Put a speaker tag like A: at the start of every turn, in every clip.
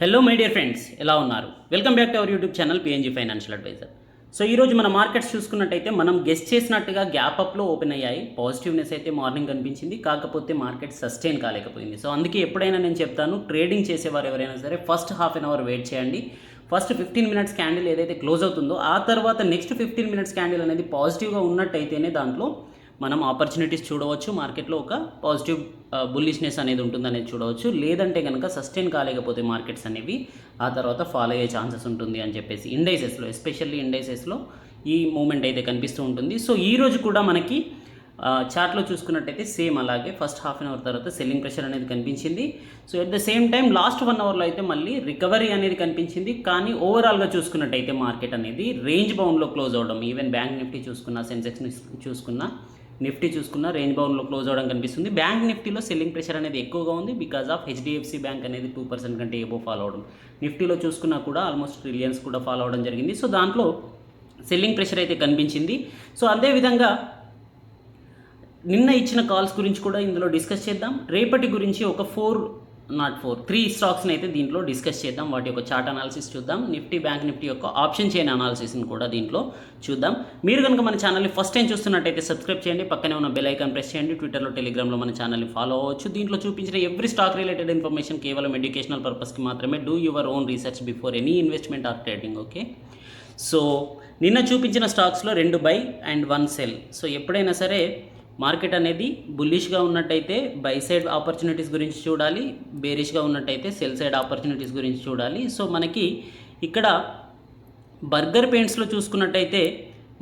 A: Hello my dear friends, ఎలా ఉన్నారు? Welcome back to our YouTube channel PNG financial adviser. So ఈరోజు మన markets చూసుకున్నట్టయితే మనం గెస్ చేసినట్టుగా గ్యాప్ అప్లో ఓపెన్ అయ్యాయి. పాజిటివ్నెస్ అయితే మార్నింగ్ కనిపించింది, కాకపోతే మార్కెట్ సస్టైన్ కాలేకపోయింది. సో అందుకే ఎప్పుడైనా నేను చెప్తాను, ట్రేడింగ్ చేసేవారు ఎవరైనా సరే first half an hour wait చేయండి. ఫస్ట్ 15 మినిట్స్ క్యాండిల్ ఏదైతే క్లోజ్ అవుతుందో ఆ తర్వాత నెక్స్ట్ 15 మినిట్స్ క్యాండిల్ అనేది పాజిటివ్గా ఉన్నట్టయితేనే దాంట్లో మనం ఆపర్చునిటీస్ చూడవచ్చు, మార్కెట్లో ఒక పాజిటివ్ బుల్లిష్నెస్ అనేది ఉంటుందనేది చూడవచ్చు. లేదంటే కనుక సస్టైన్ కాలేకపోతే మార్కెట్స్ అనేవి ఆ తర్వాత ఫాలో అయ్యే ఛాన్సెస్ ఉంటుంది అని చెప్పేసి ఇండైసెస్లో, ఎస్పెషల్లీ ఇండైసెస్లో ఈ మూమెంట్ అయితే కనిపిస్తూ ఉంటుంది. సో ఈరోజు కూడా మనకి చార్ట్లో చూసుకున్నట్టయితే సేమ్ అలాగే ఫస్ట్ హాఫ్ అన్ అవర్ తర్వాత సెల్లింగ్ ప్రెషర్ అనేది కనిపించింది. So at the same time last 1 అవర్లో అయితే మళ్ళీ రికవరీ అనేది కనిపించింది. కానీ ఓవరాల్గా చూసుకున్నట్టయితే మార్కెట్ అనేది రేంజ్ బౌండ్లో క్లోజ్ అవడం, ఈవెన్ బ్యాంక్ నిఫ్టీ చూసుకున్నా, సెన్సెక్స్ చూసుకున్నా, నిఫ్టీ చూసుకున్న రేంజ్ బౌండ్లో క్లోజ్ అవడం కనిపిస్తుంది. బ్యాంక్ నిఫ్టీలో సెల్లింగ్ ప్రెషర్ అనేది ఎక్కువగా ఉంది బికాజ్ ఆఫ్ హెచ్డిఎఫ్సి బ్యాంక్ అనేది 2% కంటే ఎబో ఫాలో అవడం. నిఫ్టీలో చూసుకున్నా కూడా ఆల్మోస్ట్ ట్రిలియన్స్ కూడా ఫాలో అవడం జరిగింది. సో దాంట్లో సెల్లింగ్ ప్రెషర్ అయితే కనిపించింది. సో అదేవిధంగా నిన్న ఇచ్చిన కాల్స్ గురించి కూడా ఇందులో డిస్కస్ చేద్దాం. రేపటి గురించి ఒక 3 స్టాక్స్ని అయితే దీంట్లో డిస్కస్ చేద్దాం. వాటి యొక్క చార్ట్ అనాలిసిస్ చూద్దాం. నిఫ్టీ, బ్యాంక్ నిఫ్టీ యొక్క ఆప్షన్ చైన్ అనాలిసిస్ని కూడా దీంట్లో చూద్దాం. మీరు కనుక మన ఛానల్ని ఫస్ట్ టైం చూస్తున్నట్టయితే సబ్స్క్రైబ్ చేయండి, పక్కనే ఉన్న బెల్ ఐకాన్ ప్రెస్ చేయండి. ట్విట్టర్లో, టెలిగ్రామ్లో మన ఛానల్ని ఫాలో అవ్వచ్చు. దీంట్లో చూపించిన ఎవ్రీ స్టాక్ రిలేటెడ్ ఇన్ఫర్మేషన్ కేవలం ఎడ్యుకేషనల్ పర్పస్కి మాత్రమే. Do your own research before any investment or trading. Okay, so నిన్న చూపించిన స్టాక్స్లో 2 బై అండ్ 1 సెల్. సో ఎప్పుడైనా సరే మార్కెట్ అనేది బుల్లిష్గా ఉన్నట్టయితే బై సైడ్ ఆపర్చునిటీస్ గురించి చూడాలి, బేరిష్గా ఉన్నట్టయితే సెల్ సైడ్ ఆపర్చునిటీస్ గురించి చూడాలి. సో మనకి ఇక్కడ బర్గర్ పెయింట్స్లో చూసుకున్నట్టయితే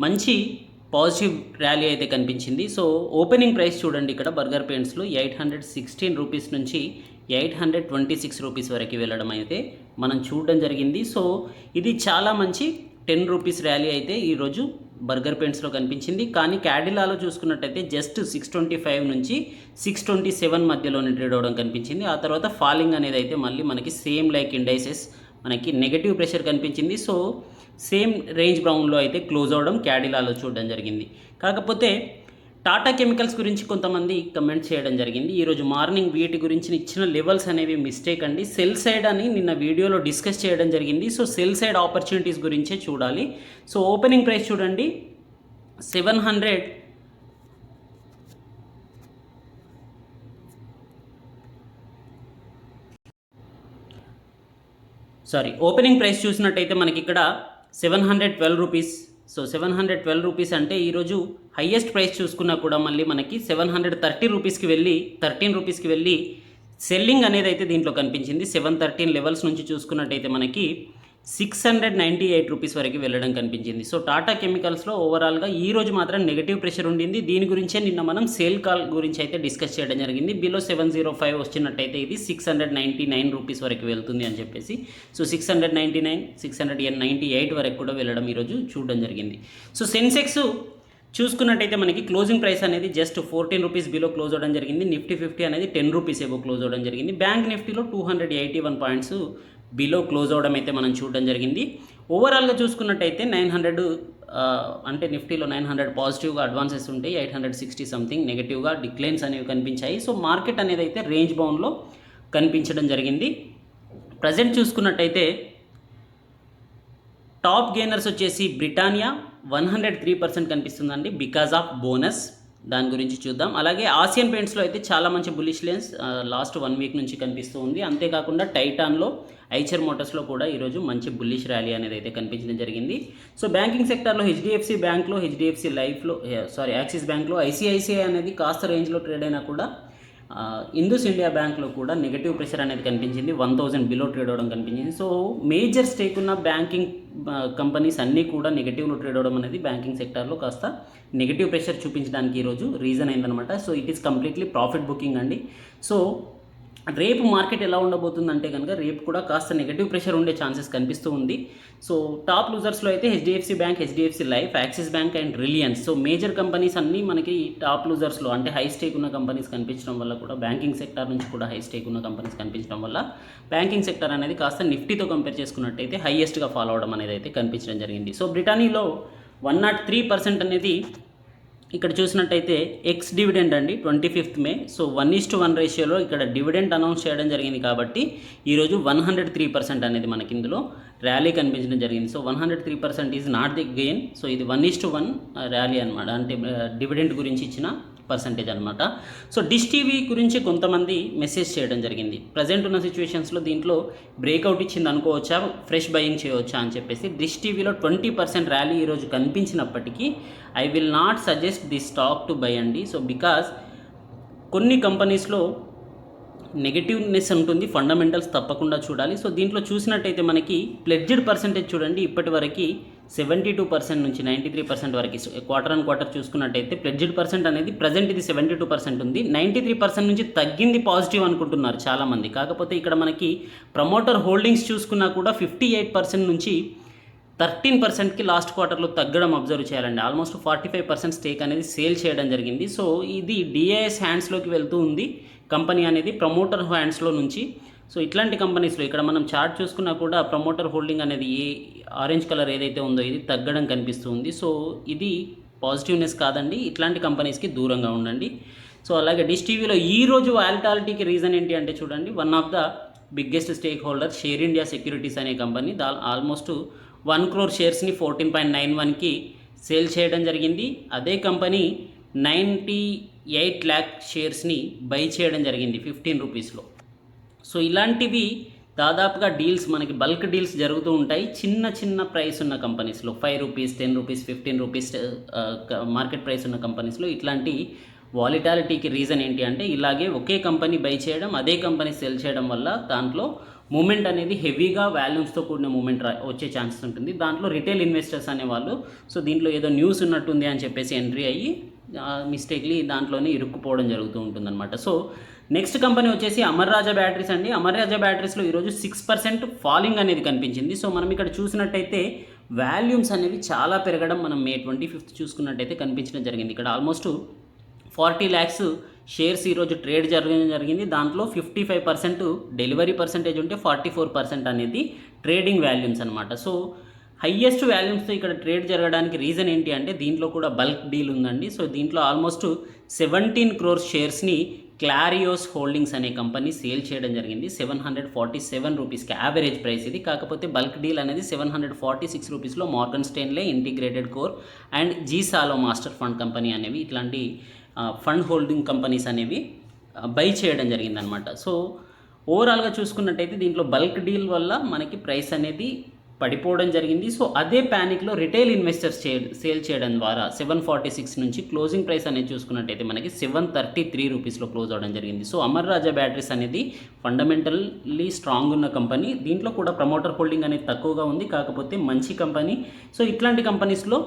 A: మంచి పాజిటివ్ ర్యాలీ అయితే కనిపించింది. సో ఓపెనింగ్ ప్రైస్ చూడండి, ఇక్కడ బర్గర్ పెయింట్స్లో 816 రూపీస్ నుంచి 826 రూపీస్ వరకు వెళ్ళడం అయితే మనం చూడడం జరిగింది. సో ఇది చాలా మంచి 10 రూపీస్ ర్యాలీ అయితే ఈరోజు బర్గర్ పెయింట్స్లో కనిపించింది. కానీ క్యాడిలాలో చూసుకున్నట్టయితే జస్ట్ 625 నుంచి 627 మధ్యలోనే ట్రేడ్ అవ్వడం కనిపించింది. ఆ తర్వాత ఫాలింగ్ అనేది అయితే మళ్ళీ మనకి సేమ్ లైక్ ఇండైసెస్ మనకి నెగటివ్ ప్రెషర్ కనిపించింది. సో సేమ్ రేంజ్ బ్రౌన్లో అయితే క్లోజ్ అవ్వడం క్యాడిలాలో చూడడం జరిగింది. కాకపోతే టాటా కెమికల్స్ గురించి కొంతమంది కమెంట్ చేయడం జరిగింది. ఈరోజు మార్నింగ్ వీటి గురించి ఇచ్చిన లెవెల్స్ అనేవి మిస్టేక్ అండి. సెల్ సైడ్ అని నిన్న వీడియోలో డిస్కస్ చేయడం జరిగింది. సో సెల్ సైడ్ ఆపర్చునిటీస్ గురించే చూడాలి. సో ఓపెనింగ్ ప్రైస్ చూడండి, 700 ఓపెనింగ్ ప్రైస్ చూసినట్టయితే మనకి ఇక్కడ 712 రూపీస్. సో 712 రూపీస్ అంటే ఈరోజు హయ్యెస్ట్ ప్రైస్ చూసుకున్నా కూడా మళ్ళీ మనకి 730 రూపీస్కి వెళ్ళి 13 రూపీస్కి వెళ్ళి సెల్లింగ్ అనేది అయితే దీంట్లో కనిపించింది. 713 లెవెల్స్ నుంచి చూసుకున్నట్టయితే మనకి 698 రూపీస్ వరకు వెళ్ళడం కనిపించింది. సో టాటా కెమికల్స్లో ఓవరాల్గా ఈరోజు మాత్రం నెగటివ్ ప్రెషర్ ఉండింది. దీని గురించే నిన్న మనం సేల్ కాల్ గురించి అయితే డిస్కస్ చేయడం జరిగింది. బిలో 705 వచ్చినట్టయితే ఇది 699 రూపీస్ వరకు వెళ్తుంది అని చెప్పేసి. సో 699, 698 వరకు కూడా వెళ్ళడం ఈరోజు చూడడం జరిగింది. సో సెన్సెక్స్ చూసుకున్నట్టయితే మనకి క్లోజింగ్ ప్రైస్ అనేది జస్ట్ 14 రూపీస్ బిలో క్లోజ్ అవ్వడం జరిగింది. నిఫ్టీ 50 అనేది 10 రూపీస్ ఏవో క్లోజ్ అవ్వడం జరిగింది. బ్యాంక్ నిఫ్టీలో 281 పాయింట్స్ బిలో క్లోజ్ అవడం అయితే మనం చూడడం జరిగింది. ఓవరాల్గా చూసుకున్నట్టయితే 900 అంటే నిఫ్టీలో 900 పాజిటివ్గా అడ్వాన్సెస్ ఉంటాయి, 860 సంథింగ్ నెగటివ్గా డిక్లైన్స్ అనేవి కనిపించాయి. సో మార్కెట్ అనేది అయితే రేంజ్ బౌండ్లో కనిపించడం జరిగింది. ప్రజెంట్ చూసుకున్నట్టయితే టాప్ గెయినర్స్ వచ్చేసి బ్రిటానియా 103% కనిపిస్తుందండి బికాజ్ ఆఫ్ బోనస్. దాని గురించి చూద్దాం. అలాగే ఆసియన్ పెయింట్స్లో అయితే చాలా మంచి బుల్లిష్ లెన్స్ లాస్ట్ 1 వీక్ నుంచి కనిపిస్తూ ఉంది. అంతేకాకుండా టైటాన్లో, ఐచర్ మోటార్స్లో కూడా ఈరోజు మంచి బుల్లిష్ ర్యాలీ అనేది అయితే కనిపించడం జరిగింది. సో బ్యాంకింగ్ సెక్టర్లో హెచ్డిఎఫ్సి బ్యాంక్లో, హెచ్డిఎఫ్సి లైఫ్లో, యాక్సిస్ బ్యాంక్లో, ఐసిఐసిఐ అనేది కాస్త రేంజ్లో ట్రేడ్ అయినా కూడా ఇండస్ ఇండియా బ్యాంక్లో కూడా నెగటివ్ ప్రెషర్ అనేది కనిపించింది. 1000 బిలో ట్రేడ్ అవ్వడం కనిపించింది. సో మేజర్ స్టేక్ ఉన్న బ్యాంకింగ్ కంపెనీస్ అన్నీ కూడా నెగటివ్లో ట్రేడ్ అవ్వడం అనేది బ్యాంకింగ్ సెక్టార్లో కాస్త నెగటివ్ ప్రెషర్ చూపించడానికి ఈరోజు రీజన్ అయిందనమాట. So it is completely profit booking అండి. సో రేపు మార్కెట్ ఎలా ఉండబోతుందంటే కనుక రేపు కూడా కాస్త నెగటివ్ ప్రెషర్ ఉండే ఛాన్సెస్ కనిపిస్తూ ఉంది. సో టాప్ లూజర్స్లో అయితే HDFC bank, HDFC life, axis bank and Reliance. So major companies అన్నీ మనకి టాప్ లూజర్స్లో అంటే హై స్టేక్ ఉన్న కంపెనీస్ కనిపించడం వల్ల కూడా బ్యాంకింగ్ సెక్టర్ నుంచి కూడా హై స్టేక్ ఉన్న కంపెనీస్ కనిపించడం వల్ల బ్యాంకింగ్ సెక్టర్ అనేది కాస్త నిఫ్టీతో కంపేర్ చేసుకున్నట్టయితే హైయెస్ట్గా ఫాలో అవడం అనేది అయితే కనిపించడం జరిగింది. సో బ్రిటానీలో 103% అనేది ఇక్కడ చూసినట్టయితే ఎక్స్ డివిడెండ్ అండి 25th మే. సో 1:1 రేషియోలో ఇక్కడ డివిడెండ్ అనౌన్స్ చేయడం జరిగింది కాబట్టి ఈరోజు 103% అనేది మనకి ఇందులో ర్యాలీ కనిపించడం జరిగింది. So 103% is not the gain. So ఇది 1:1 ర్యాలీ అనమాట, అంటే డివిడెండ్ గురించి ఇచ్చిన పర్సంటేజ్ అనమాట. సో డిష్ టీవీ గురించి కొంతమంది మెసేజ్ చేయడం జరిగింది. ప్రజెంట్ ఉన్న సిచ్యువేషన్స్లో దీంట్లో బ్రేక్అవుట్ ఇచ్చింది అనుకోవచ్చా, ఫ్రెష్ బయింగ్ చేయవచ్చా అని చెప్పేసి. డిష్ టీవీలో 20% ర్యాలీ ఈరోజు కనిపించినప్పటికీ I will not suggest the stock to buy అండి. సో బికాజ్ కొన్ని కంపెనీస్లో నెగటివ్నెస్ ఉంటుంది, ఫండమెంటల్స్ తప్పకుండా చూడాలి. సో దీంట్లో చూసినట్టయితే మనకి ప్లెడ్జ్డ్ పర్సెంటేజ్ చూడండి, ఇప్పటి వరకు 72% నుంచి 93% వరకు. క్వార్టర్ ఆన్ క్వార్టర్ చూసుకున్నట్టయితే ప్లెడ్జ్డ్ పర్సెంట్ అనేది ప్రజెంట్ ఇది 72% ఉంది. 93% నుంచి తగ్గింది పాజిటివ్ అనుకుంటున్నారు చాలామంది. కాకపోతే ఇక్కడ మనకి ప్రమోటర్ హోల్డింగ్స్ చూసుకున్నా కూడా 58% నుంచి 13%కి లాస్ట్ క్వార్టర్లో తగ్గడం అబ్జర్వ్ చేయాలండి. ఆల్మోస్ట్ 45% స్టేక్ అనేది సేల్ చేయడం జరిగింది. సో ఇది డిఐఎస్ హ్యాండ్స్లోకి వెళ్తూ ఉంది కంపెనీ అనేది, ప్రమోటర్ హ్యాండ్స్లో నుంచి. సో ఇట్లాంటి కంపెనీస్లో ఇక్కడ మనం చార్ట్ చూసుకున్నా కూడా ప్రమోటర్ హోల్డింగ్ అనేది ఆరెంజ్ కలర్ ఏదైతే ఉందో ఇది తగ్గడం కనిపిస్తుంది. సో ఇది పాజిటివ్నెస్ కాదండి, ఇట్లాంటి కంపెనీస్కి దూరంగా ఉండండి. సో అలాగే డిష్ టీవీలో ఈరోజు వాలిటాలిటీకి రీజన్ ఏంటి అంటే చూడండి, one of the biggest stake holder share India securities అనే కంపెనీ ఆల్మోస్ట్ 1 crore షేర్స్ని 14.91కి సేల్ చేయడం జరిగింది. అదే కంపెనీ 98 lakh షేర్స్ని బై చేయడం జరిగింది 15 రూపీస్లో. సో ఇలాంటివి దాదాపుగా డీల్స్ మనకి బల్క్ డీల్స్ జరుగుతూ ఉంటాయి చిన్న చిన్న ప్రైస్ ఉన్న కంపెనీస్లో, 5 rupees, 10 rupees, 15 rupees market price ఉన్న కంపెనీస్లో. ఇట్లాంటి వాలిటాలిటీకి రీజన్ ఏంటి అంటే ఇలాగే ఒకే కంపెనీ బై చేయడం, అదే కంపెనీ సెల్ చేయడం వల్ల దాంట్లో మూమెంట్ అనేది హెవీగా వాల్యూమ్స్తో కూడిన మూమెంట్ వచ్చే ఛాన్సెస్ ఉంటుంది. దాంట్లో రిటైల్ ఇన్వెస్టర్స్ అనేవాళ్ళు సో దీంట్లో ఏదో న్యూస్ ఉన్నట్టుంది అని చెప్పేసి ఎంట్రీ అయ్యి మిస్టేక్లీ దాంట్లోనే ఇరుక్కుపోవడం జరుగుతూ ఉంటుందన్నమాట. సో నెక్స్ట్ కంపెనీ వచ్చేసి అమర్ రాజా బ్యాటరీస్ అండి. అమర్ రాజా బ్యాటరీస్లో ఈరోజు 6% ఫాలింగ్ అనేది కనిపించింది. సో మనం ఇక్కడ చూసినట్టయితే వాల్యూమ్స్ అనేవి చాలా పెరగడం మనం May 25th చూసుకున్నట్టయితే కనిపించడం జరిగింది. ఇక్కడ ఆల్మోస్ట్ 40 lakhs షేర్స్ ఈరోజు ట్రేడ్ జరగడం జరిగింది. దాంట్లో 55% డెలివరీ పర్సెంటేజ్ ఉంటే 44% అనేది ట్రేడింగ్ వాల్యూమ్స్ అనమాట. సో హయ్యెస్ట్ వాల్యూమ్స్తో ఇక్కడ ట్రేడ్ జరగడానికి రీజన్ ఏంటి అంటే దీంట్లో కూడా బల్క్ డీల్ ఉందండి. సో దీంట్లో ఆల్మోస్ట్ 17 crore షేర్స్ని క్లారియోస్ హోల్డింగ్స్ అనే కంపెనీ సేల్ చేయడం జరిగింది 747 రూపీస్కి యావరేజ్ ప్రైస్ ఇది. కాకపోతే బల్క్ డీల్ అనేది 746 రూపీస్లో Morgan Stanley, integrated core and జీసాలో మాస్టర్ ఫండ్ కంపెనీ అనేవి ఇట్లాంటి ఫండ్ హోల్డింగ్ కంపెనీస్ అనేవి బై చేయడం జరిగిందనమాట. సో ఓవరాల్గా చూసుకున్నట్టయితే దీంట్లో బల్క్ డీల్ వల్ల మనకి ప్రైస్ అనేది పడిపోవడం జరిగింది. సో అదే ప్యానిక్లో రిటైల్ ఇన్వెస్టర్స్ సేల్ చేయడం ద్వారా 746 నుంచి క్లోజింగ్ ప్రైస్ అనేది చూసుకున్నట్టయితే మనకి 733 రూపీస్లో క్లోజ్ అవడం జరిగింది. సో అమర్ రాజా బ్యాటరీస్ అనేది ఫండమెంటల్లీ స్ట్రాంగ్ ఉన్న కంపెనీ. దీంట్లో కూడా ప్రమోటర్ హోల్డింగ్ అనేది తక్కువగా ఉంది, కాకపోతే మంచి కంపెనీ. సో ఇట్లాంటి కంపెనీస్లో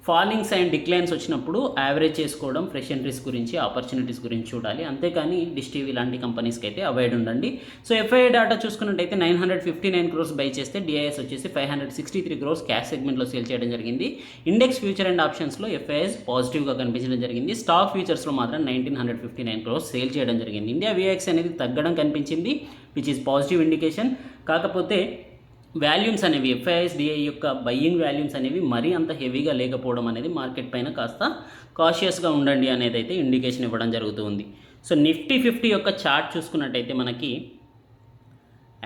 A: ఫాలింగ్స్ అండ్ డిక్లైన్స్ వచ్చినప్పుడు యావరేజ్ చేసుకోవడం, ఫ్రెష్ ఎంట్రీస్ గురించి, ఆపర్చునిటీస్ గురించి చూడాలి. అంతేకాని డిష్ టీవీ లాంటి కంపెనీస్కి అయితే అవాయిడ్ ఉండండి. సో ఎఫ్ఐఐ డేటా చూసుకున్నట్టయితే 959 crores బై చేస్తే డిఐఎస్ వచ్చేసి 563 crores క్యాష్ సెగ్మెంట్లో సేల్ చేయడం జరిగింది. ఇండెక్స్ ఫ్యూచర్ అండ్ ఆప్షన్స్లో ఎఫ్ఐఎస్ పాజిటివ్గా కనిపించడం జరిగింది. స్టాక్ ఫ్యూచర్స్లో మాత్రం 1959 crores సేల్ చేయడం జరిగింది. ఇండియా విఎక్స్ అనేది తగ్గడం కనిపించింది, విచ్ ఈజ్ పాజిటివ్ ఇండికేషన్. కాకపోతే వాల్యూమ్స్ అనేవి ఎఫ్ఐఎస్ డిఐ యొక్క బయ్యింగ్ వాల్యూమ్స్ అనేవి మరీ అంత హెవీగా లేకపోవడం అనేది మార్కెట్ పైన కాస్త కాషియస్గా ఉండండి అనేది అయితే ఇండికేషన్ ఇవ్వడం జరుగుతుంది. సో నిఫ్టీ 50 యొక్క చార్ట్ చూసుకున్నట్టయితే మనకి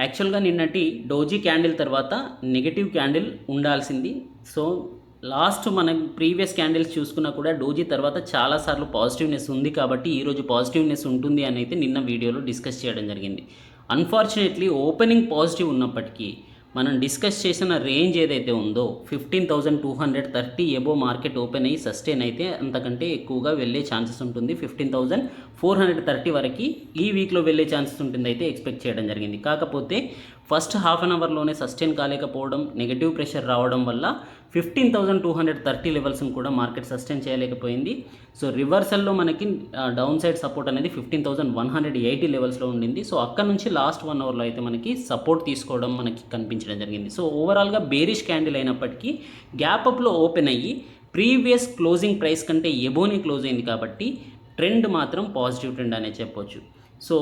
A: యాక్చువల్గా నిన్నటి డోజీ క్యాండిల్ తర్వాత నెగటివ్ క్యాండిల్ ఉండాల్సింది. సో లాస్ట్ మన ప్రీవియస్ క్యాండిల్స్ చూసుకున్నా కూడా డోజీ తర్వాత చాలాసార్లు పాజిటివ్నెస్ ఉంది కాబట్టి ఈరోజు పాజిటివ్నెస్ ఉంటుంది అని అయితే నిన్న వీడియోలో డిస్కస్ చేయడం జరిగింది. అన్ఫార్చునేట్లీ ఓపెనింగ్ పాజిటివ్ ఉన్నప్పటికీ మనం డిస్కస్ చేసిన రేంజ్ ఏదైతే ఉందో 15,230 ఎబో మార్కెట్ ఓపెన్ అయ్యి సస్టైన్ అయితే అంతకంటే ఎక్కువగా వెళ్ళే ఛాన్సెస్ ఉంటుంది. 15,430 వరకు ఈ వీక్లో వెళ్ళే ఛాన్సెస్ ఉంటుంది అయితే ఎక్స్పెక్ట్ చేయడం జరిగింది. కాకపోతే ఫస్ట్ హాఫ్ అన్ అవర్లోనే సస్టైన్ కాలేకపోవడం, నెగటివ్ ప్రెషర్ రావడం వల్ల 15,230 లెవెల్స్ని కూడా మార్కెట్ సస్టైన్ చేయలేకపోయింది. సో రివర్సల్లో మనకి డౌన్ సైడ్ సపోర్ట్ అనేది 15,180 లెవెల్స్లో ఉండింది. సో అక్కడ నుంచి లాస్ట్ 1 అవర్లో అయితే మనకి సపోర్ట్ తీసుకోవడం మనకి కనిపించడం జరిగింది. సో ఓవరాల్గా బేరిష్ క్యాండిల్ అయినప్పటికీ గ్యాప్ అప్లో ఓపెన్ అయ్యి ప్రీవియస్ క్లోజింగ్ ప్రైస్ కంటే ఎబోనే క్లోజ్ అయింది కాబట్టి ట్రెండ్ మాత్రం పాజిటివ్ ట్రెండ్ అనే చెప్పొచ్చు. సో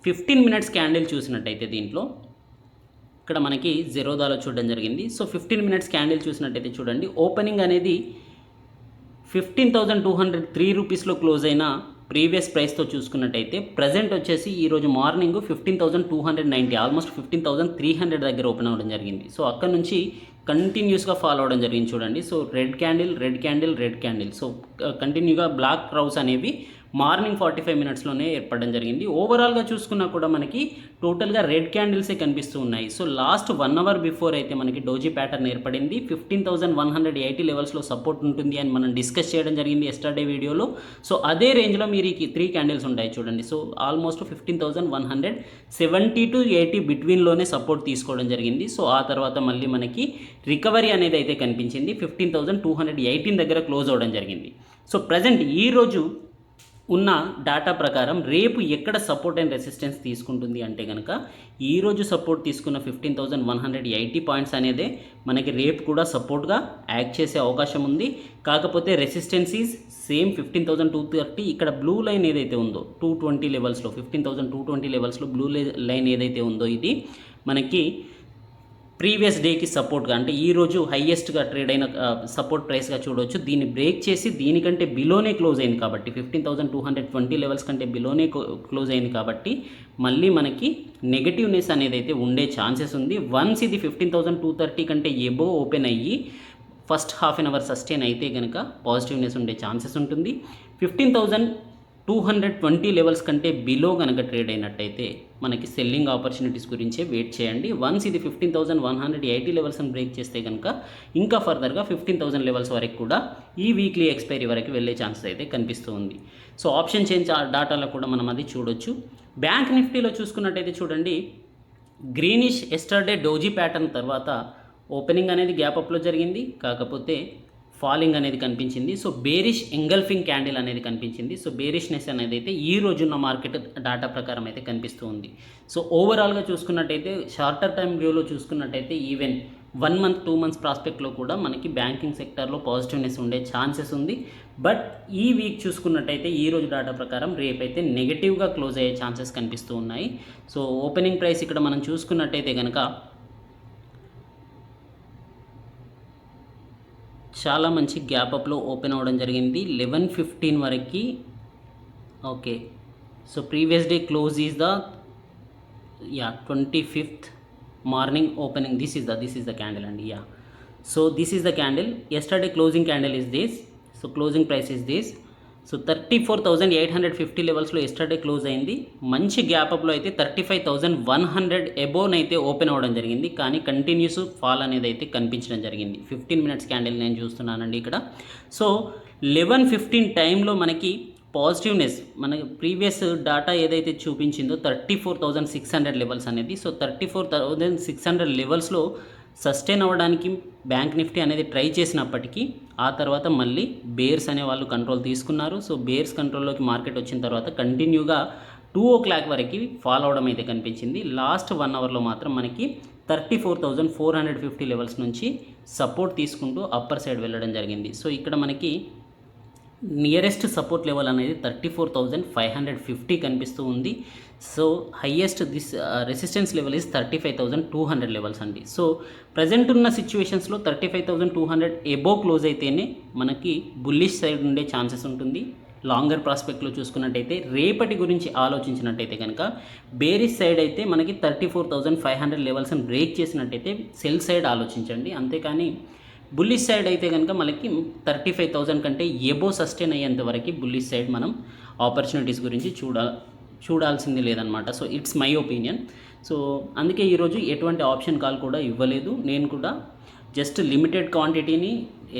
A: 15 minutes క్యాండిల్ చూసినట్టయితే దీంట్లో ఇక్కడ మనకి జెరోదాలో చూడడం జరిగింది. సో 15 minutes క్యాండిల్ చూసినట్టయితే చూడండి, ఓపెనింగ్ అనేది 15,203 రూపీస్లో క్లోజ్ అయిన ప్రీవియస్ ప్రైస్తో చూసుకున్నట్టయితే ప్రజెంట్ వచ్చేసి ఈరోజు మార్నింగ్ 15,290 ఆల్మోస్ట్ 15,300 దగ్గర ఓపెన్ అవ్వడం జరిగింది. సో అక్కడ నుంచి కంటిన్యూస్గా ఫాలో అవ్వడం జరిగింది చూడండి. So red candle red candle red candle, so కంటిన్యూగా బ్లాక్ క్రౌస్ అనేవి మార్నింగ్ 45 మినిట్స్లోనే ఏర్పడడం జరిగింది. ఓవరాల్గా చూసుకున్నా కూడా మనకి టోటల్గా రెడ్ క్యాండిల్సే కనిపిస్తూ ఉన్నాయి. సో లాస్ట్ 1 అవర్ బిఫోర్ అయితే మనకి డోజీ ప్యాటర్న్ ఏర్పడింది. 15,180 లెవెల్స్లో సపోర్ట్ ఉంటుంది అని మనం డిస్కస్ చేయడం జరిగింది ఎస్టర్డే వీడియోలో. సో అదే రేంజ్లో మీరు ఈ 3 క్యాండిల్స్ ఉంటాయి చూడండి. సో ఆల్మోస్ట్ 15,170 to 80 బిట్వీన్లోనే సపోర్ట్ తీసుకోవడం జరిగింది. సో ఆ తర్వాత మళ్ళీ మనకి రికవరీ అనేది అయితే కనిపించింది. 15,218 దగ్గర క్లోజ్ అవ్వడం జరిగింది. సో ప్రజెంట్ ఈరోజు ఉన్న డేటా ప్రకారం రేపు ఎక్కడ సపోర్ట్ అండ్ రెసిస్టెన్స్ తీసుకుంటుంది అంటే కనుక ఈరోజు సపోర్ట్ తీసుకున్న 15,180 పాయింట్స్ అనేదే మనకి రేపు కూడా సపోర్ట్గా యాక్ట్ చేసే అవకాశం ఉంది. కాకపోతే రెసిస్టెన్స్ ఈజ్ సేమ్ 15,230. ఇక్కడ బ్లూ లైన్ ఏదైతే ఉందో 220 లెవెల్స్లో 15,220 లెవెల్స్లో బ్లూ లైన్ ఏదైతే ఉందో ఇది మనకి ప్రీవియస్ డేకి సపోర్ట్గా అంటే ఈరోజు హైయెస్ట్గా ట్రేడ్ అయిన సపోర్ట్ ప్రైస్గా చూడవచ్చు. దీన్ని బ్రేక్ చేసి దీనికంటే బిలోనే క్లోజ్ అయింది కాబట్టి 15,220 లెవెల్స్ కంటే బిలోనే క్లోజ్ అయింది కాబట్టి మళ్ళీ మనకి నెగటివ్నెస్ అనేది అయితే ఉండే ఛాన్సెస్ ఉంది. వన్స్ ఇది 15,230 కంటే ఎబో ఓపెన్ అయ్యి first half an hour sustain అయితే కనుక పాజిటివ్నెస్ ఉండే ఛాన్సెస్ ఉంటుంది. 15,220 లెవెల్స్ కంటే బిలో కనుక ట్రేడ్ అయినట్టయితే మనకి సెల్లింగ్ ఆపర్చునిటీస్ గురించే వెయిట్ చేయండి. వన్స్ ఇది 15,180 లెవెల్స్ని బ్రేక్ చేస్తే కనుక ఇంకా ఫర్దర్గా 15,000 లెవెల్స్ వరకు కూడా ఈ వీక్లీ ఎక్స్పైరీ వరకు వెళ్ళే ఛాన్సెస్ అయితే కనిపిస్తూ ఉంది. సో ఆప్షన్ చేంజ్ డాటాలో కూడా మనం అది చూడొచ్చు. బ్యాంక్ నిఫ్టీలో చూసుకున్నట్టయితే చూడండి, గ్రీనిష్ ఎస్టర్డే డోజీ ప్యాటర్న్ తర్వాత ఓపెనింగ్ అనేది గ్యాప్ అప్లో జరిగింది, కాకపోతే ఫాలింగ్ అనేది కనిపించింది. సో బేరిష్ ఎంగల్ఫింగ్ క్యాండిల్ అనేది కనిపించింది. సో బేరిష్నెస్ అనేది అయితే ఈ రోజున్న మార్కెట్ డాటా ప్రకారం అయితే కనిపిస్తూ ఉంది. సో ఓవరాల్గా చూసుకున్నట్టయితే షార్టర్ టైం వ్యూలో చూసుకున్నట్టయితే ఈవెన్ 1 month 2 months ప్రాస్పెక్ట్లో కూడా మనకి బ్యాంకింగ్ సెక్టర్లో పాజిటివ్నెస్ ఉండే ఛాన్సెస్ ఉంది. బట్ ఈ వీక్ చూసుకున్నట్టయితే ఈ రోజు డాటా ప్రకారం రేపైతే నెగిటివ్గా క్లోజ్ అయ్యే ఛాన్సెస్ కనిపిస్తూ ఉన్నాయి. సో ఓపెనింగ్ ప్రైస్ ఇక్కడ మనం చూసుకున్నట్టయితే కనుక చాలా మంచి గ్యాప్ అప్లో ఓపెన్ అవ్వడం జరిగింది 11:15 వరకు. Okay, so previous day close is the 25th morning opening. This is the candle అండి. So this is the candle. Yesterday closing candle is this. So closing price is this. So 34,850 లెవెల్స్లో yesterday close అయింది. మంచి gap అప్లో అయితే 35,100 Ebon అయితే open అవ్వడం జరిగింది, కానీ continuous fall అనేది అయితే కనిపించడం జరిగింది. 15 minutes క్యాండిల్ నేను చూస్తున్నానండి ఇక్కడ. సో 11:15 టైంలో మనకి పాజిటివ్నెస్ మన ప్రీవియస్ డాటా ఏదైతే చూపించిందో 34,600 లెవెల్స్ అనేది. సో 34,600 లెవెల్స్లో సస్టైన్ అవ్వడానికి బ్యాంక్ నిఫ్టీ అనేది ట్రై చేసినప్పటికీ ఆ తర్వాత మళ్ళీ బేర్స్ అనే వాళ్ళు కంట్రోల్ తీసుకున్నారు. సో బేర్స్ కంట్రోల్లోకి మార్కెట్ వచ్చిన తర్వాత కంటిన్యూగా 2 o'clock వరకు ఫాల్ అవడం అయితే కనిపించింది. లాస్ట్ 1 అవర్లో మాత్రం మనకి 34,450 లెవెల్స్ నుంచి సపోర్ట్ తీసుకుంటూ అప్పర్ సైడ్ వెళ్ళడం జరిగింది. సో ఇక్కడ మనకి నియరెస్ట్ సపోర్ట్ లెవెల్ అనేది 34,550 కనిపిస్తూ ఉంది. So highest resistance level is 35,200 levels అండి. సో ప్రజెంట్ ఉన్న సిచ్యువేషన్స్లో 35,200 ఎబో క్లోజ్ అయితేనే మనకి బుల్లిష్ సైడ్ ఉండే ఛాన్సెస్ ఉంటుంది. లాంగర్ ప్రాస్పెక్ట్లో చూసుకున్నట్టయితే రేపటి గురించి ఆలోచించినట్టయితే కనుక బేరిష్ సైడ్ అయితే మనకి 34,500 లెవెల్స్ని బ్రేక్ చేసినట్టయితే సెల్ సైడ్ ఆలోచించండి. అంతేకాని బుల్లిష్ సైడ్ అయితే కనుక మనకి 35,000 కంటే ఎబో సస్టైన్ అయ్యేంత వరకు బుల్లిష్ సైడ్ మనం ఆపర్చునిటీస్ గురించి చూడాల్సింది లేదనమాట. So it's my opinion. So అందుకే ఈరోజు ఎటువంటి ఆప్షన్ కాల్ కూడా ఇవ్వలేదు. నేను కూడా జస్ట్ లిమిటెడ్ క్వాంటిటీని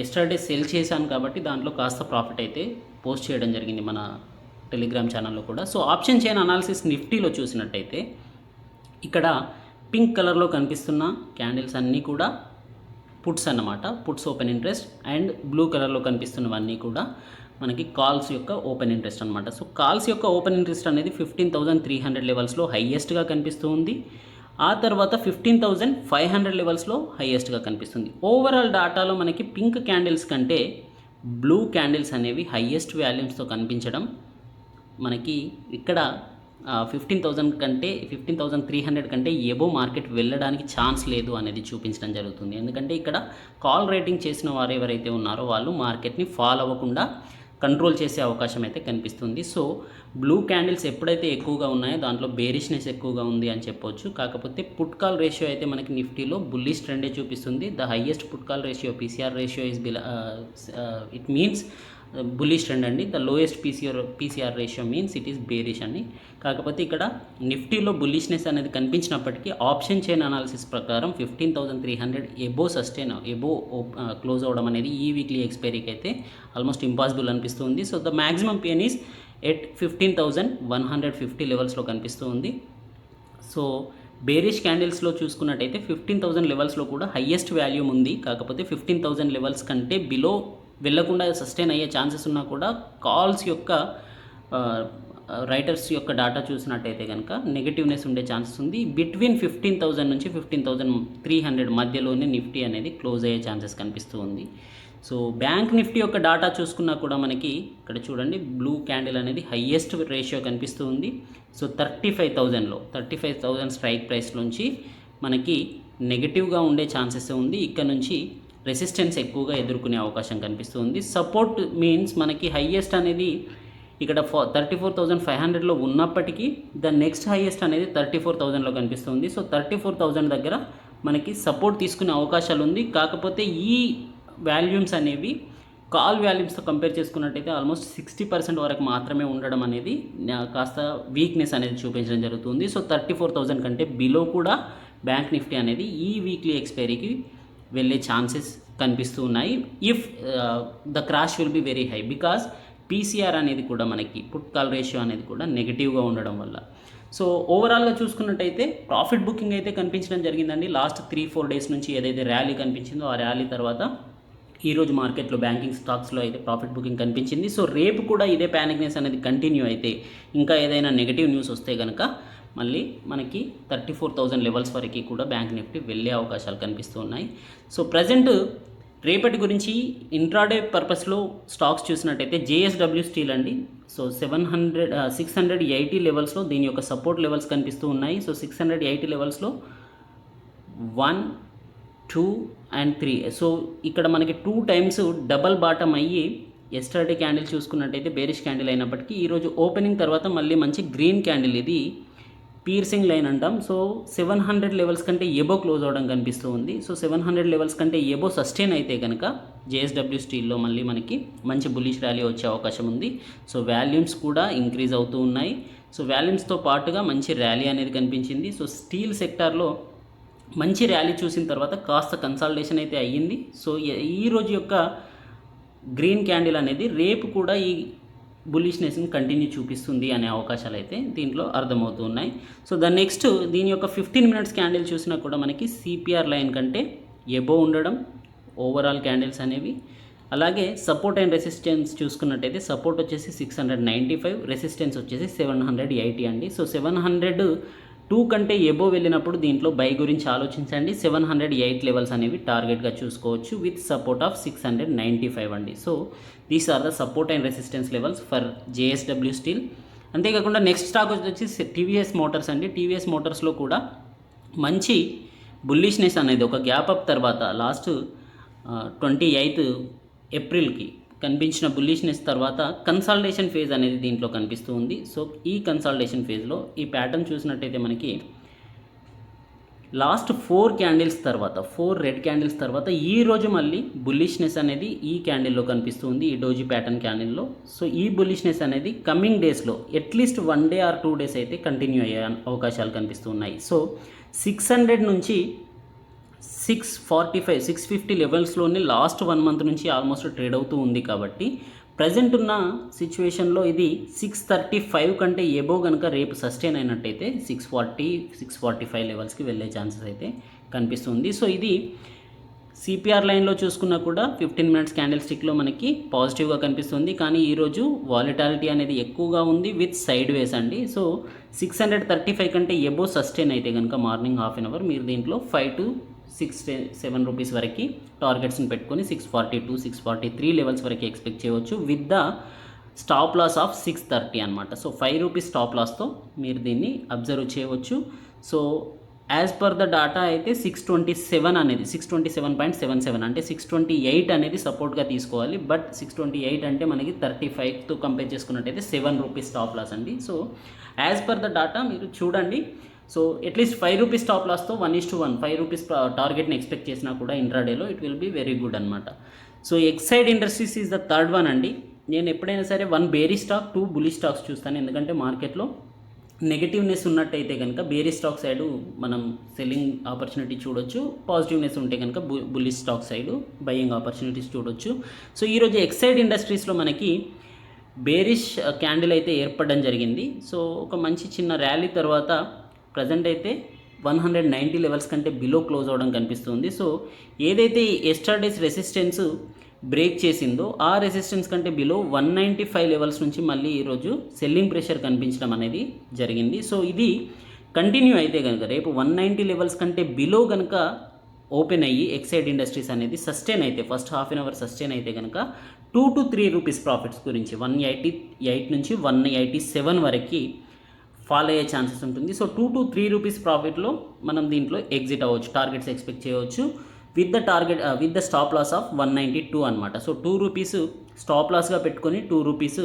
A: ఎస్టర్డే సెల్ చేశాను కాబట్టి దాంట్లో కాస్త ప్రాఫిట్ అయితే పోస్ట్ చేయడం జరిగింది మన టెలిగ్రామ్ ఛానల్లో కూడా. సో ఆప్షన్ చైన్ అనాలిసిస్ నిఫ్టీలో చూసినట్టయితే ఇక్కడ పింక్ కలర్లో కనిపిస్తున్న క్యాండిల్స్ అన్నీ కూడా పుట్స్ అన్నమాట, puts open interest. And blue కలర్లో కనిపిస్తున్నవన్నీ కూడా మనకి కాల్స్ యొక్క ఓపెన్ ఇంట్రెస్ట్ అనమాట. సో కాల్స్ యొక్క ఓపెన్ ఇంట్రెస్ట్ అనేది 15,300 లెవెల్స్లో హైయెస్ట్గా కనిపిస్తూ ఉంది. ఆ తర్వాత 15,500 లెవెల్స్లో హైయెస్ట్గా కనిపిస్తుంది. ఓవరాల్ డాటాలో మనకి పింక్ క్యాండిల్స్ కంటే బ్లూ క్యాండిల్స్ అనేవి హైయెస్ట్ వాల్యూమ్స్తో కనిపించడం మనకి ఇక్కడ 15,300 కంటే ఎబో మార్కెట్ వెళ్ళడానికి ఛాన్స్ లేదు అనేది చూపించడం జరుగుతుంది. ఎందుకంటే ఇక్కడ కాల్ రేటింగ్ చేసిన వారు ఎవరైతే ఉన్నారో వాళ్ళు మార్కెట్ని ఫాలో అవ్వకుండా కంట్రోల్ చేసే అవకాశం అయితే కనిపిస్తుంది. సో బ్లూ క్యాండిల్స్ ఎప్పుడైతే ఎక్కువగా ఉన్నాయో దాంట్లో బేరిష్నెస్ ఎక్కువగా ఉంది అని చెప్పొచ్చు. కాకపోతే పుట్ కాల్ రేషియో అయితే మనకి నిఫ్టీలో బుల్లిష్ ట్రెండే చూపిస్తుంది. The highest put call ratio PCR ratio is it means bullish trend అండి. The lowest PCR ratio means it is bearish అండి. కాకపోతే ఇక్కడ నిఫ్టీలో బుల్లిష్నెస్ అనేది కనిపించినప్పటికీ ఆప్షన్ చైన్ అనాలిసిస్ ప్రకారం 15,300 ఎబో క్లోజ్ అవ్వడం అనేది ఈ వీక్లీ ఎక్స్పైరీకి అయితే ఆల్మోస్ట్ ఇంపాసిబుల్ అనిపిస్తుంది. So the maximum pain is at 15,150 లెవెల్స్లో కనిపిస్తూ ఉంది. సో బేరిష్ క్యాండిల్స్లో చూసుకున్నట్టయితే 15,000 లెవెల్స్లో కూడా హయ్యెస్ట్ వాల్యూమ్ ఉంది. కాకపోతే 15,000 లెవెల్స్ కంటే బిలో వెళ్ళకుండా సస్టైన్ అయ్యే ఛాన్సెస్ ఉన్నా కూడా కాల్స్ యొక్క రైటర్స్ యొక్క డాటా చూసినట్టయితే కనుక నెగటివ్నెస్ ఉండే ఛాన్సెస్ ఉంది. బిట్వీన్ 15,000 నుంచి 15,300 మధ్యలోనే నిఫ్టీ అనేది క్లోజ్ అయ్యే ఛాన్సెస్ కనిపిస్తూ ఉంది. సో బ్యాంక్ నిఫ్టీ యొక్క డాటా చూసుకున్నా కూడా మనకి ఇక్కడ చూడండి బ్లూ క్యాండిల్ అనేది హయ్యెస్ట్ రేషియో కనిపిస్తూ ఉంది. సో 35,000 స్ట్రైక్ ప్రైస్ నుంచి మనకి నెగటివ్గా ఉండే ఛాన్సెస్ ఉంది. ఇక్కడ నుంచి రెసిస్టెన్స్ ఎక్కువగా ఎదుర్కొనే అవకాశం కనిపిస్తుంది. సపోర్ట్ మీన్స్ మనకి హయ్యెస్ట్ అనేది ఇక్కడ 34,500లో ఉన్నప్పటికీ ద నెక్స్ట్ హైయెస్ట్ అనేది 34,000లో కనిపిస్తుంది. సో 34,000 దగ్గర మనకి సపోర్ట్ తీసుకునే అవకాశాలు ఉంది. కాకపోతే ఈ వాల్యూమ్స్ అనేవి కాల్ వాల్యూమ్స్తో కంపేర్ చేసుకున్నట్టయితే ఆల్మోస్ట్ 60% వరకు మాత్రమే ఉండడం అనేది కాస్త వీక్నెస్ అనేది చూపించడం జరుగుతుంది. సో 34,000 కంటే బిలో కూడా బ్యాంక్ నిఫ్టీ అనేది ఈ వీక్లీ ఎక్స్పైరీకి వెళ్ళే ఛాన్సెస్ కనిపిస్తూ ఉన్నాయి. If the crash will be very high because PCR అనేది కూడా మనకి పుట్ కాల్ రేషియో అనేది కూడా నెగిటివ్గా ఉండడం వల్ల. సో ఓవరాల్గా చూసుకున్నట్టయితే ప్రాఫిట్ బుకింగ్ అయితే కనిపించడం జరిగిందండి. లాస్ట్ 3-4 డేస్ నుంచి ఏదైతే ర్యాలీ కనిపించిందో ఆ ర్యాలీ తర్వాత ఈరోజు మార్కెట్లో బ్యాంకింగ్ స్టాక్స్లో అయితే ప్రాఫిట్ బుకింగ్ కనిపించింది. సో రేపు కూడా ఇదే ప్యానిక్నెస్ అనేది కంటిన్యూ అయితే ఇంకా ఏదైనా నెగిటివ్ న్యూస్ వస్తే కనుక మళ్ళీ మనకి 34,000 లెవెల్స్ వరకు కూడా బ్యాంక్ నిఫ్టీ వెళ్ళే అవకాశాలు కనిపిస్తూ ఉన్నాయి. సో ప్రజెంట్ రేపటి గురించి ఇంట్రాడే పర్పస్లో స్టాక్స్ చూసినట్టయితే జేఎస్డబ్ల్యూ స్టీల్ అండి. సో 680 లెవెల్స్లో దీని యొక్క సపోర్ట్ లెవెల్స్ కనిపిస్తూ ఉన్నాయి. సో 680 లెవెల్స్లో 1, 2 and 3. సో ఇక్కడ మనకి 2 టైమ్స్ డబల్ బాటమ్ అయ్యి ఎస్టర్డే క్యాండిల్ చూసుకున్నట్టయితే బేరిష్ క్యాండిల్ అయినప్పటికీ ఈరోజు ఓపెనింగ్ తర్వాత మళ్ళీ మంచి గ్రీన్ క్యాండిల్, ఇది పీర్సింగ్ లైన్ అంటాం. సో 700 లెవెల్స్ కంటే ఎబో క్లోజ్ అవ్వడం కనిపిస్తూ ఉంది. సో 700 లెవెల్స్ కంటే ఎబో సస్టైన్ అయితే కనుక జేఎస్డబ్ల్యూ స్టీల్లో మళ్ళీ మనకి మంచి బుల్లిష్ ర్యాలీ వచ్చే అవకాశం ఉంది. సో వాల్యూమ్స్ కూడా ఇంక్రీజ్ అవుతూ ఉన్నాయి. సో వాల్యూమ్స్తో పాటుగా మంచి ర్యాలీ అనేది కనిపించింది. సో స్టీల్ సెక్టార్లో మంచి ర్యాలీ చూసిన తర్వాత కాస్త కన్సాలిడేషన్ అయితే అయ్యింది. సో ఈ రోజు యొక్క గ్రీన్ క్యాండిల్ అనేది రేపు కూడా ఈ బుల్లిష్నెస్ని కంటిన్యూ చూపిస్తుంది అనే అవకాశాలు అయితే దీంట్లో అర్థమవుతూ ఉన్నాయి. సో నెక్స్ట్ దీని యొక్క 15 మినిట్స్ క్యాండిల్ చూసినా కూడా మనకి సిపిఆర్ లైన్ కంటే ఎబో ఉండడం ఓవరాల్ క్యాండిల్స్ అనేవి. అలాగే సపోర్ట్ అండ్ రెసిస్టెన్స్ చూసుకున్నట్టయితే సపోర్ట్ వచ్చేసి 695, రెసిస్టెన్స్ వచ్చేసి 780 అండి. సో 702 కంటే ఎబో వెళ్ళినప్పుడు దీంట్లో బై గురించి ఆలోచించండి. 708 లెవెల్స్ అనేవి టార్గెట్గా చూసుకోవచ్చు విత్ సపోర్ట్ ఆఫ్ 695 అండి. So these are the support and resistance levels for JSW steel. అంతేకాకుండా నెక్స్ట్ స్టాక్ వచ్చి టీవీఎస్ మోటార్స్ అండి. టీవీఎస్ మోటార్స్లో కూడా మంచి బుల్లిష్నెస్ అనేది ఒక గ్యాప్ అప్ తర్వాత లాస్ట్ 28 ఏప్రిల్కి కనిపించిన బుల్లిష్నెస్ తర్వాత కన్సాలిడేషన్ ఫేజ్ అనేది దీంట్లో కనిపిస్తూ ఉంది. సో ఈ కన్సాలిడేషన్ ఫేజ్లో ఈ ప్యాటర్న్ చూసినట్టయితే మనకి లాస్ట్ 4 క్యాండిల్స్ తర్వాత 4 రెడ్ క్యాండిల్స్ తర్వాత ఈ రోజు మళ్ళీ బుల్లిష్నెస్ అనేది ఈ క్యాండిల్లో కనిపిస్తుంది, ఈ డోజీ ప్యాటర్న్ క్యాండిల్లో. సో ఈ బుల్లిష్నెస్ అనేది కమింగ్ డేస్లో అట్లీస్ట్ 1 డే ఆర్ 2 డేస్ అయితే కంటిన్యూ అయ్యే అవకాశాలు కనిపిస్తున్నాయి. సో 600 నుంచి 645, 650 లెవెల్స్లోనే లాస్ట్ 1 మంత్ నుంచి ఆల్మోస్ట్ ట్రేడ్ అవుతూ ఉంది. కాబట్టి ప్రజెంట్ ఉన్న సిచ్యువేషన్లో ఇది 635 కంటే ఎబో కనుక రేపు సస్టైన్ అయినట్టయితే 640, 645 లెవెల్స్కి వెళ్ళే ఛాన్సెస్ అయితే కనిపిస్తుంది. సో ఇది సిపిఆర్ లైన్లో చూసుకున్నా కూడా 15 మినిట్స్ క్యాండిల్ స్టిక్లో మనకి పాజిటివ్గా కనిపిస్తుంది. కానీ ఈరోజు వాలిటాలిటీ అనేది ఎక్కువగా ఉంది విత్ సైడ్ వేస్ అండి. సో 635 కంటే ఎబో సస్టైన్ అయితే కనుక మార్నింగ్ హాఫ్ అన్ అవర్ మీరు దీంట్లో 5 to 6-7 రూపీస్ వరకు టార్గెట్స్ని పెట్టుకొని 642, 643 లెవెల్స్ వరకు ఎక్స్పెక్ట్ చేయవచ్చు with the stop loss of 630 అనమాట. సో 5 రూపీస్ స్టాప్ లాస్తో మీరు దీన్ని అబ్జర్వ్ చేయవచ్చు. So as per the data అయితే 627 అనేది 627.77 అంటే 628 అనేది సపోర్ట్గా తీసుకోవాలి. బట్ 628 అంటే మనకి 35తో కంపేర్ చేసుకున్నట్టయితే 7 రూపీస్ స్టాప్ లాస్ అండి. So as per the data మీరు చూడండి. సో అట్లీస్ట్ 5 రూపీస్ స్టాప్ లాస్తో 1:1 5 రూపీస్ టార్గెట్ని ఎక్స్పెక్ట్ చేసినా కూడా ఇంట్రాడేలో it will be very good అనమాట. So Exide Industries is the third one అండి. నేను ఎప్పుడైనా సరే 1 బేరీ స్టాక్ 2 బులిష్ స్టాక్స్ చూస్తాను. ఎందుకంటే మార్కెట్లో నెగటివ్నెస్ ఉన్నట్టయితే కనుక బేరీ స్టాక్ సైడు మనం సెల్లింగ్ ఆపర్చునిటీ చూడొచ్చు, పాజిటివ్నెస్ ఉంటే కనుక bullish stock side buying opportunities చూడొచ్చు. సో ఈరోజు ఎక్సైడ్ ఇండస్ట్రీస్లో మనకి బేరిష్ క్యాండిల్ అయితే ఏర్పడడం జరిగింది. సో ఒక మంచి చిన్న ర్యాలీ తర్వాత ప్రజెంట్ అయితే 190 లెవెల్స్ కంటే బిలో క్లోజ్ అవ్వడం కనిపిస్తుంది. సో ఏదైతే ఎస్టర్డేస్ రెసిస్టెన్స్ బ్రేక్ చేసిందో ఆ రెసిస్టెన్స్ కంటే బిలో 195 లెవెల్స్ నుంచి మళ్ళీ ఈరోజు సెల్లింగ్ ప్రెషర్ కనిపించడం అనేది జరిగింది. సో ఇది కంటిన్యూ అయితే కనుక రేపు 190 లెవెల్స్ కంటే బిలో కనుక ఓపెన్ అయ్యి ఎక్సైడ్ ఇండస్ట్రీస్ అనేది సస్టైన్ అయితే first half an hour sustain అయితే కనుక 2 to 3 రూపీస్ ప్రాఫిట్స్ గురించి 188 నుంచి 187 వరకు ఫాల్ అయ్యే ఛాన్సెస్ ఉంటుంది. సో 2 to 3 రూపీస్ ప్రాఫిట్లో మనం దీంట్లో ఎగ్జిట్ అవ్వచ్చు, టార్గెట్స్ ఎక్స్పెక్ట్ చేయవచ్చు with the stop loss of 192 అనమాట. సో 2 రూపీస్ స్టాప్ లాస్గా పెట్టుకొని 2 రూపీస్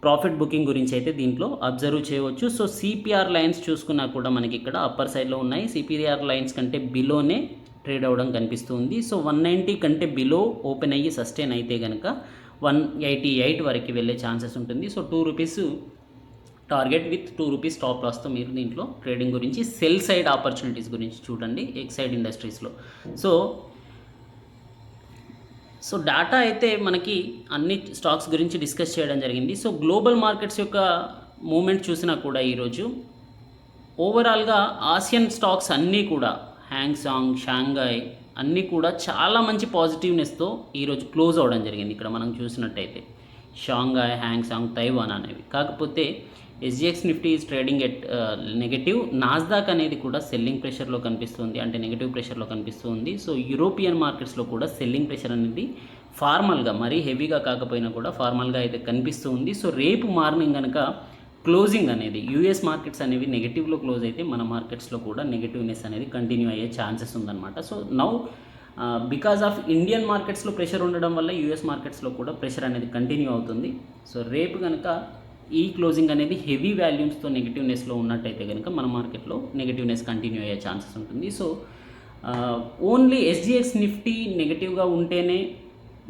A: ప్రాఫిట్ బుకింగ్ గురించి అయితే దీంట్లో అబ్జర్వ్ చేయవచ్చు. సో సిపిఆర్ లైన్స్ చూసుకున్నా కూడా మనకి ఇక్కడ అప్పర్ సైడ్లో ఉన్నాయి. సిపిఆర్ లైన్స్ కంటే బిలోనే ట్రేడ్ అవ్వడం కనిపిస్తుంది. సో 190 కంటే బిలో ఓపెన్ అయ్యి సస్టైన్ అయితే కనుక 188 వరకు వెళ్ళే ఛాన్సెస్ ఉంటుంది. So 2 rupees target with 2 rupees stop లాస్తో మీరు దీంట్లో ట్రేడింగ్ గురించి సెల్ సైడ్ ఆపర్చునిటీస్ గురించి చూడండి ఎక్సైడ్ ఇండస్ట్రీస్లో. సో డాటా అయితే మనకి అన్ని స్టాక్స్ గురించి డిస్కస్ చేయడం జరిగింది. సో గ్లోబల్ మార్కెట్స్ యొక్క మూమెంట్ చూసినా కూడా ఈరోజు ఓవరాల్గా ఆసియన్ స్టాక్స్ అన్నీ కూడా హ్యాంగ్సాంగ్, షాంఘై అన్నీ కూడా చాలా మంచి పాజిటివ్నెస్తో ఈరోజు క్లోజ్ అవ్వడం జరిగింది. ఇక్కడ మనం చూసినట్టయితే షాంఘై, హ్యాంగ్సాంగ్, తైవాన్ అనేవి. కాకపోతే SGX Nifty is trading at negative. Nasdaq అనేది కూడా సెల్లింగ్ ప్రెషర్లో కనిపిస్తుంది, అంటే నెగటివ్ ప్రెషర్లో కనిపిస్తుంది. సో యూరోపియన్ మార్కెట్స్లో కూడా సెల్లింగ్ ప్రెషర్ అనేది ఫార్మల్గా మరీ హెవీగా కాకపోయినా కూడా ఫార్మల్గా అయితే కనిపిస్తుంది. సో రేపు మార్నింగ్ కనుక క్లోజింగ్ అనేది యూఎస్ మార్కెట్స్ అనేవి నెగటివ్లో క్లోజ్ అయితే మన మార్కెట్స్లో కూడా నెగటివ్నెస్ అనేది కంటిన్యూ అయ్యే ఛాన్సెస్ ఉందన్నమాట. So now because of Indian మార్కెట్స్లో ప్రెషర్ ఉండడం వల్ల యూఎస్ మార్కెట్స్లో కూడా ప్రెషర్ అనేది కంటిన్యూ అవుతుంది. సో రేపు కనుక ఈ క్లోజింగ్ అనేది హెవీ వాల్యూమ్స్తో నెగిటివ్నెస్లో ఉన్నట్టయితే కనుక మన మార్కెట్లో నెగిటివ్నెస్ కంటిన్యూ అయ్యే ఛాన్సెస్ ఉంటుంది. సో ఓన్లీ SGX నిఫ్టీ నెగిటివ్గా ఉంటేనే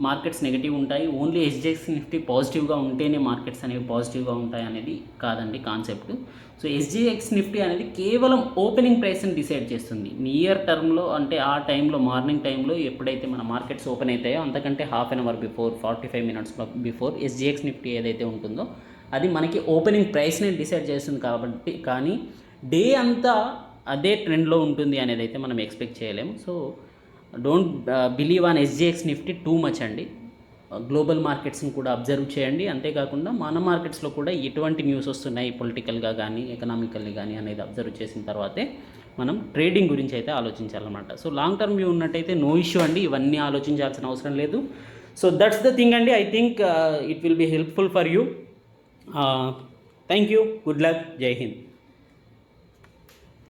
A: మార్కెట్స్ నెగిటివ్ ఉంటాయి, ఓన్లీ SGX నిఫ్టీ పాజిటివ్గా ఉంటేనే మార్కెట్స్ అనేవి పాజిటివ్గా ఉంటాయి అనేది కాదండి కాన్సెప్ట్. సో SGX నిఫ్టీ అనేది కేవలం ఓపెనింగ్ ప్రైస్ని డిసైడ్ చేస్తుంది. నియర్ టర్మ్లో అంటే ఆ టైంలో మార్నింగ్ టైంలో ఎప్పుడైతే మన మార్కెట్స్ ఓపెన్ అవుతాయో అంతకంటే half an hour before 45 minutes before SGX Nifty ఏదైతే ఉంటుందో అది మనకి ఓపెనింగ్ ప్రైస్ని డిసైడ్ చేస్తుంది. కాబట్టి కానీ డే అంతా అదే ట్రెండ్లో ఉంటుంది అనేది అయితే మనం ఎక్స్పెక్ట్ చేయలేము. So don't believe on SGX Nifty too much అండి. గ్లోబల్ మార్కెట్స్ని కూడా అబ్జర్వ్ చేయండి. అంతేకాకుండా మన మార్కెట్స్లో కూడా ఎటువంటి న్యూస్ వస్తున్నాయి పొలిటికల్గా కానీ ఎకనామికల్లీ కానీ అనేది అబ్జర్వ్ చేసిన తర్వాతే మనం ట్రేడింగ్ గురించి అయితే ఆలోచించాలన్నమాట. సో లాంగ్ టర్మ్ వ్యూ ఉన్నట్టయితే నో ఇష్యూ అండి, ఇవన్నీ ఆలోచించాల్సిన అవసరం లేదు. సో దట్స్ ద థింగ్ అండి. I think it will be helpful for you. Thank you, good luck, జై హింద్.